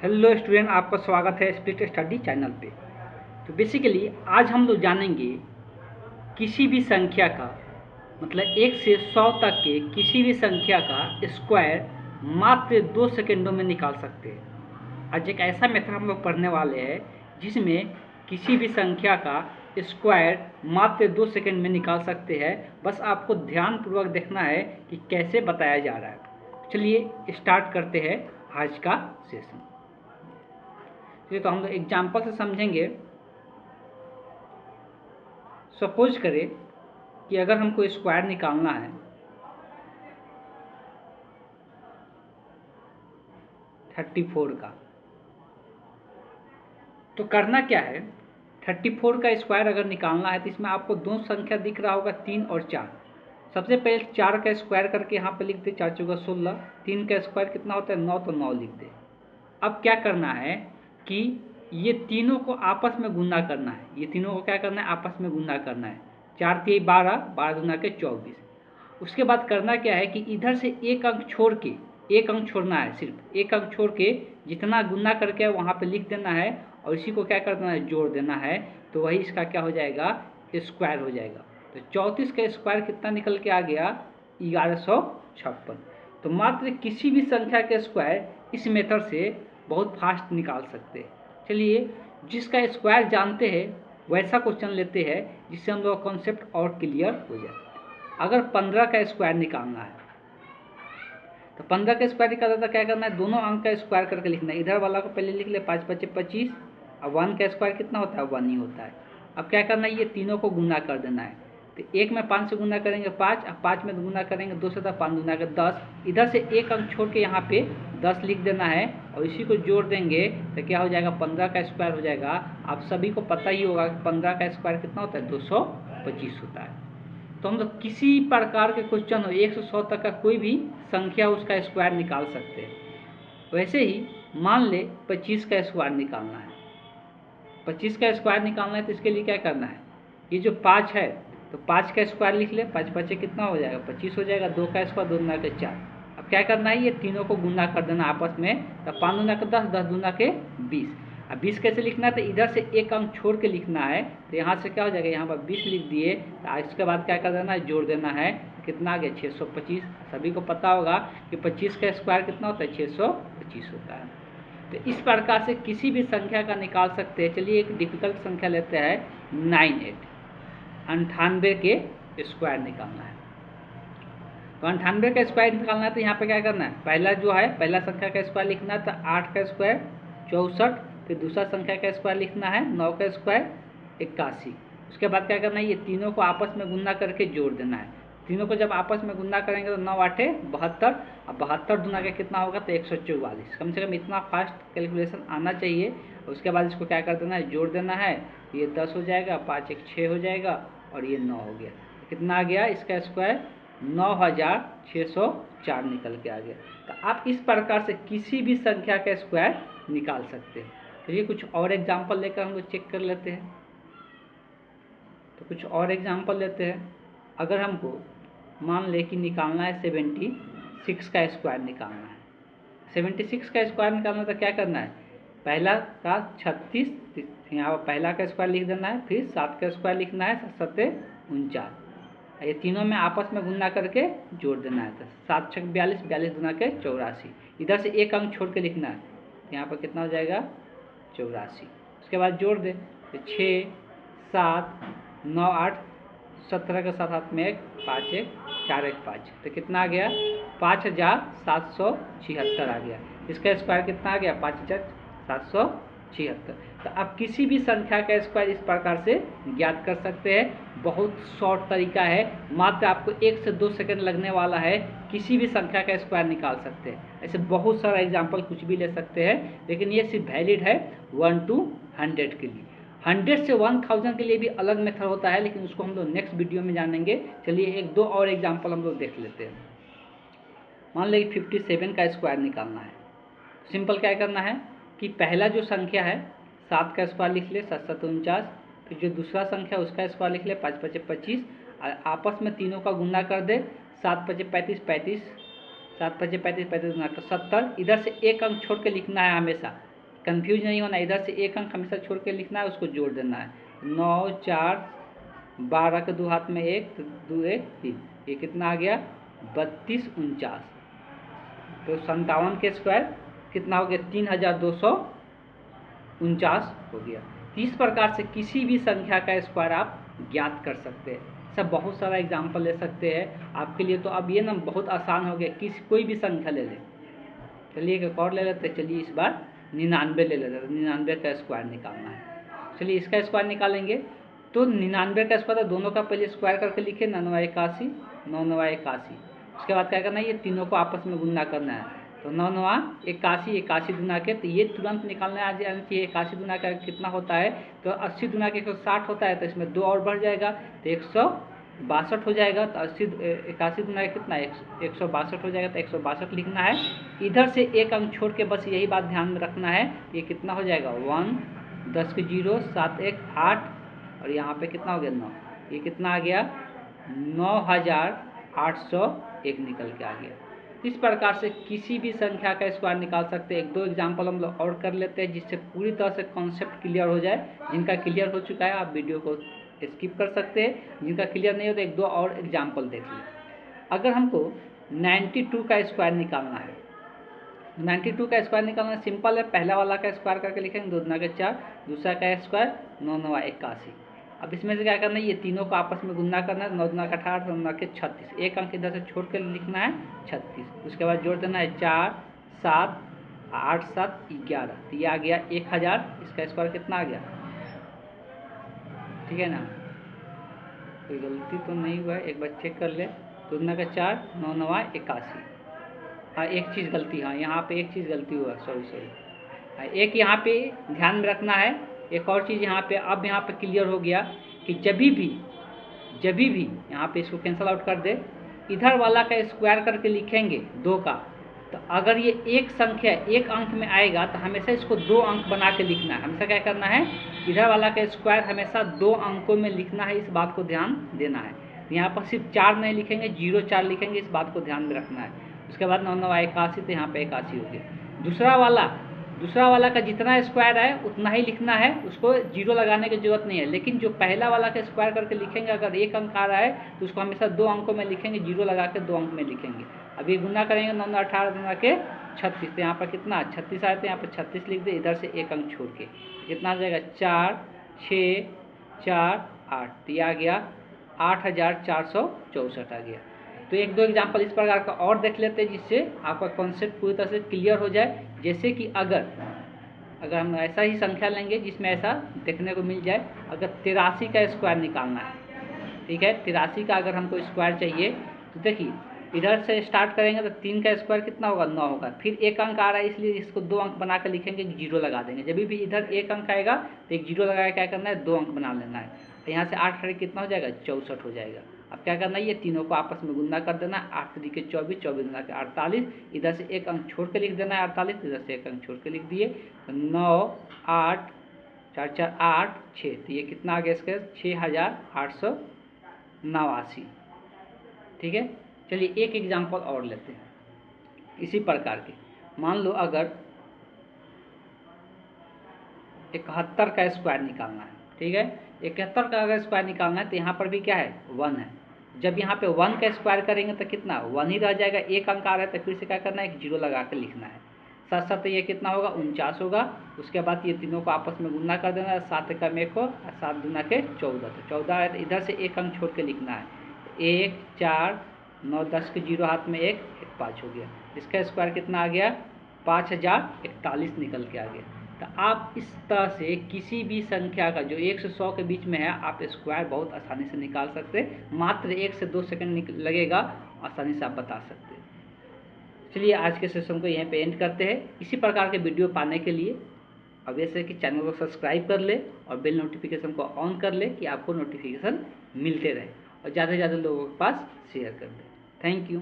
Hello student, आपका स्वागत है स्प्लिट स्टडी चैनल पे। तो बेसिकली आज हम लोग जानेंगे किसी भी संख्या का मतलब 1 से 100 तक के किसी भी संख्या का स्क्वायर मात्र 2 सेकेंडों में निकाल सकते हैं। आज एक ऐसा मेथड हम लोग पढ़ने वाले हैं जिसमें किसी भी संख्या का स्क्वायर मात्र 2 सेकेंड में निकाल सकते हैं। बस आपको ध्यानपूर्वक देखना है कि कैसे बताया जा रहा है। चलिए स्टार्ट करते हैं आज का सेशन। तो हम लोग एग्जाम्पल से समझेंगे। सपोज करें कि अगर हमको स्क्वायर निकालना है 34 का, तो करना क्या है। 34 का स्क्वायर अगर निकालना है तो इसमें आपको दो संख्या दिख रहा होगा 3 और 4। सबसे पहले 4 का स्क्वायर करके यहाँ पे लिख दे, 4 चौका 16। 3 का स्क्वायर कितना होता है 9, तो 9 लिख दे। अब क्या करना है कि ये तीनों को आपस में गुना करना है। ये तीनों को क्या करना है, आपस में गुना करना है। 4 3 12, 12 गुना के 24। उसके बाद करना क्या है कि इधर से एक अंक छोड़ के, एक अंक छोड़ना है, सिर्फ एक अंक छोड़ के जितना गुना करके वहाँ पे लिख देना है और इसी को क्या कर देना है, जोड़ देना है। तो वही इसका क्या हो जाएगा, स्क्वायर हो जाएगा। तो 34 का स्क्वायर कितना निकल के आ गया, 1156। तो मात्र किसी भी संख्या के स्क्वायर इस मेथड से बहुत फास्ट निकाल सकते हैं। चलिए जिसका स्क्वायर जानते हैं वैसा क्वेश्चन लेते हैं जिससे हम लोग कॉन्सेप्ट और क्लियर हो जाए। अगर 15 का स्क्वायर निकालना है तो 15 का स्क्वायर निकालना तो क्या करना है, दोनों अंक का स्क्वायर करके लिखना है। इधर वाला को पहले लिख ले, 5 5 25। अब 1 का स्क्वायर कितना होता है, 1 ही होता है। अब क्या करना है, ये तीनों को गुना कर देना है। तो एक में 5 से गुना करेंगे 5, अब 5 में गुना करेंगे 2 से, 5 गुना के 10। इधर से एक अंक छोड़ के यहाँ पे 10 लिख देना है और इसी को जोड़ देंगे तो क्या हो जाएगा, 15 का स्क्वायर हो जाएगा। आप सभी को पता ही होगा कि 15 का स्क्वायर कितना होता है, 225 होता है। तो हम लोग किसी प्रकार के क्वेश्चन हो 1 से 100 तक का कोई भी संख्या उसका स्क्वायर निकाल सकते हैं। वैसे ही मान ले 25 का स्क्वायर निकालना है। 25 का स्क्वायर निकालना है तो इसके लिए क्या करना है, ये जो 5 है तो 5 का स्क्वायर लिख ले, 5 5 कितना हो जाएगा, 25 हो जाएगा। 2 का स्क्वायर 2 गुना के 4। अब क्या करना है, ये तीनों को गुना कर देना आपस में। तो 5 गुना के 10, 10 गुना के 20। अब 20 कैसे लिखना है, तो इधर से एक अंक छोड़ के लिखना है। तो यहाँ से क्या हो जाएगा, यहाँ पर 20 लिख दिए। तो इसके बाद क्या कर देना है, जोड़ देना है। कितना आ गया, 625। सभी को पता होगा कि 25 का स्क्वायर कितना होता है, 625 होता है। तो इस प्रकार से किसी भी संख्या का निकाल सकते हैं। चलिए एक डिफिकल्ट संख्या लेते हैं, 98। 98 के स्क्वायर निकालना है। तो 98 का स्क्वायर निकालना है तो यहाँ पे क्या करना है, पहला जो है पहला संख्या का स्क्वायर लिखना है। तो 8 का स्क्वायर 64। फिर दूसरा संख्या का स्क्वायर लिखना है, 9 का स्क्वायर 81। उसके बाद क्या करना है, ये तीनों को आपस में गुना करके जोड़ देना है। तीनों को जब आपस में गुना करेंगे तो 9 8 72। अब 72 गुना के कितना होगा, तो 144। कम से कम इतना फास्ट कैलकुलेशन आना चाहिए। उसके बाद इसको क्या कर देना है, जोड़ देना है। ये 10 हो जाएगा, 5 1 6 हो जाएगा और ये 9 हो गया। कितना आ गया, इसका स्क्वायर 9604 निकल के आ गया। तो आप इस प्रकार से किसी भी संख्या का स्क्वायर निकाल सकते हैं। चलिए कुछ और एग्जाम्पल लेकर हम लोग चेक कर लेते हैं। तो कुछ और एग्जाम्पल लेते हैं। अगर हमको मान ले कि निकालना है 76 का स्क्वायर निकालना है। 76 का स्क्वायर निकालना तो क्या करना है, पहला का 36, यहाँ पहला का स्क्वायर लिख देना है। फिर 7 का स्क्वायर लिखना है, 7 7 49। ये तीनों में आपस में गुना करके जोड़ देना है। तो 7 6 42, 42 गुना के 84। इधर से एक अंक छोड़ के लिखना है। तो यहाँ पर कितना हो जाएगा, 84। उसके बाद जोड़ दे, तो 6 7 9 8, 17 के साथ हाथ में 1 5 1 4 1 5। तो कितना आ गया, 5776 आ गया। इसका स्क्वायर कितना आ गया, 5776। तो आप किसी भी संख्या का स्क्वायर इस प्रकार से ज्ञात कर सकते हैं। बहुत शॉर्ट तरीका है, मात्र आपको 1 से 2 सेकंड लगने वाला है। किसी भी संख्या का स्क्वायर निकाल सकते हैं। ऐसे बहुत सारा एग्जाम्पल कुछ भी ले सकते हैं, लेकिन ये सिर्फ वैलिड है 1 to 100 के लिए। 100 से 1000 के लिए भी अलग मेथड होता है, लेकिन उसको हम लोग नेक्स्ट वीडियो में जानेंगे। चलिए एक दो और एग्जाम्पल हम लोग देख लेते हैं। मान लीजिए 57 का स्क्वायर निकालना है। सिंपल क्या करना है कि पहला जो संख्या है 7 का स्क्वायर लिख ले, 7 7 49। फिर जो दूसरा संख्या उसका स्क्वायर लिख ले, 5 5 25। आपस में तीनों का गुना कर दे, 7 5 35 7 5 35 35 गुना कर 70। इधर से एक अंक छोड़ के लिखना है हमेशा। कंफ्यूज नहीं होना, इधर से एक अंक हमेशा छोड़ के लिखना है, उसको जोड़ देना है। 9 4 12 के 2 हाथ में 1 तो 2 1 3, ये कितना आ गया 32 49। तो 57 के स्क्वायर कितना हो गया 3249 हो गया। तो इस प्रकार से किसी भी संख्या का स्क्वायर आप ज्ञात कर सकते हैं। सब बहुत सारा एग्जाम्पल ले सकते हैं आपके लिए। तो अब ये ना बहुत आसान हो गया, कोई भी संख्या ले लें। चलिए एक और ले लेते हैं। चलिए इस बार 99 ले लेते हैं। 99 का स्क्वायर निकालना है। चलिए इसका स्क्वायर निकालेंगे। तो 99 का स्क्वायर दोनों का पहले स्क्वायर करके लिखे, 9 9 81 9 9 81। उसके बाद क्या करना है, ये तीनों को आपस में गुणा करना है। तो 9 9 81 81 गुना के, तो ये तुरंत निकालना है चाहिए। 81 गुना का कितना होता है, तो 80 गुना के 160 होता है, तो इसमें 2 और बढ़ जाएगा तो 162 हो जाएगा। तो 81 गुना का कितना 162 हो जाएगा, तो 162 लिखना है। इधर से एक अंक छोड़ के बस यही बात ध्यान में रखना है, ये कितना हो जाएगा 1 10 के 0 7 1 8 और यहाँ पे कितना हो गया 9, ये कितना आ गया 9801 निकल के आ गया। इस प्रकार से किसी भी संख्या का स्क्वायर निकाल सकते हैं। 1-2 एग्जाम्पल हम लोग और कर लेते हैं जिससे पूरी तरह से कॉन्सेप्ट क्लियर हो जाए। जिनका क्लियर हो चुका है आप वीडियो को स्किप कर सकते हैं, जिनका क्लियर नहीं हो तो 1-2 और एग्जाम्पल देख लें। अगर हमको 92 का स्क्वायर निकालना है, 92 का स्क्वायर निकालना सिंपल है। पहला वाला का स्क्वायर करके लिखेंगे 2 दूना के 4, दूसरा का स्क्वायर 9 9 81। अब इसमें से क्या करना है, ये तीनों को आपस में गुणा करना है। 9 दूना का 18 9 दूना के 36, एक अंक इधर से छोड़ कर लिखना है 36। उसके बाद जोड़ देना है 4 7 8 7 11, तो ये आ गया 1000। इसका स्क्वायर कितना आ गया, ठीक है ना, कोई गलती तो नहीं हुआ है, एक बार चेक कर ले। 2 दूना का 4 9 9 81। हाँ एक चीज़ गलती, हाँ यहाँ पे एक चीज़ गलती हुआ, सॉरी। हाँ एक यहाँ पे ध्यान में रखना है, एक और चीज़ यहाँ पे। अब यहाँ पे क्लियर हो गया कि जब भी यहाँ पे इसको कैंसिल आउट कर दे, इधर वाला का स्क्वायर करके लिखेंगे 2 का, तो अगर ये एक संख्या एक अंक में आएगा तो हमेशा इसको 2 अंक बना के लिखना है। हमेशा क्या करना है, इधर वाला का स्क्वायर हमेशा 2 अंकों में लिखना है, इस बात को ध्यान देना है। यहाँ पर सिर्फ 4 नहीं लिखेंगे, 0 4 लिखेंगे, इस बात को ध्यान में रखना है। उसके बाद 9 9 81, तो यहाँ पे 81 हो गया। दूसरा वाला का जितना स्क्वायर है उतना ही लिखना है, उसको 0 लगाने की जरूरत नहीं है। लेकिन जो पहला वाला का स्क्वायर करके लिखेंगे, अगर एक अंक आ रहा है तो उसको हमेशा 2 अंकों में लिखेंगे, 0 लगा के 2 अंक में लिखेंगे। अभी गुना करेंगे 9 9 18 गुना के 36, तो यहाँ पर कितना 36 आए थे, यहाँ पर 36 लिख दे, इधर से एक अंक छोड़ के कितना आ जाएगा 4 6 4 8, तो ये आ गया 8464 आ गया। तो 1-2 एग्जाम्पल इस प्रकार का और देख लेते हैं जिससे आपका कॉन्सेप्ट पूरी तरह से क्लियर हो जाए। जैसे कि अगर हम ऐसा ही संख्या लेंगे जिसमें ऐसा देखने को मिल जाए, अगर 83 का स्क्वायर निकालना है, ठीक है, 83 का अगर हमको स्क्वायर चाहिए, तो देखिए इधर से स्टार्ट करेंगे तो 3 का स्क्वायर कितना होगा 9 होगा। फिर एक अंक आ रहा है इसलिए इसको 2 अंक बना कर लिखेंगे, 0 लगा देंगे। जब भी इधर एक अंक आएगा तो एक 0 लगा के क्या करना है 2 अंक बना लेना है। तो यहाँ से 8 कितना हो जाएगा 64 हो जाएगा। अब क्या करना है, ये तीनों को आपस में गुणा कर देना, 8 3 के 24 24 गुना के 48, इधर से एक अंक छोड़ के लिख देना है 48, इधर से एक अंक छोड़ के लिख दिए। तो 9 8 4 4 8 6, तो ये कितना आ गया इसका 6889। ठीक है, चलिए एक एग्जाम्पल और लेते हैं इसी प्रकार के। मान लो अगर 71 का स्क्वायर निकालना है, ठीक है, 71 का अगर स्क्वायर निकालना है तो यहाँ पर भी क्या है 1 है। जब यहाँ पे 1 का स्क्वायर करेंगे तो कितना 1 ही रह जाएगा, एक अंक आ रहा है तो फिर से क्या करना है 1 0 लगा कर लिखना है। साथ साथ ये कितना होगा 49 होगा। उसके बाद ये तीनों को आपस में गुणा कर देना है, 7 का 1 को 7 दूना के 14, तो 14 है, तो इधर से एक अंक छोड़ के लिखना है 1 4 9 10 के 0 हाथ में 1 5 हो गया। इसका स्क्वायर कितना आ गया 5041 निकल के आ गया। तो आप इस तरह से किसी भी संख्या का जो 1 से 100 के बीच में है आप स्क्वायर बहुत आसानी से निकाल सकते हैं। मात्र 1 से 2 सेकंड लगेगा, आसानी से आप बता सकते हैं। चलिए आज के सेशन को यहीं पे एंड करते हैं। इसी प्रकार के वीडियो पाने के लिए अब ऐसे कि चैनल को सब्सक्राइब कर ले और बेल नोटिफिकेशन को ऑन कर ले कि आपको नोटिफिकेशन मिलते रहे, और ज़्यादा से ज़्यादा लोगों के पास शेयर कर दें। Thank you.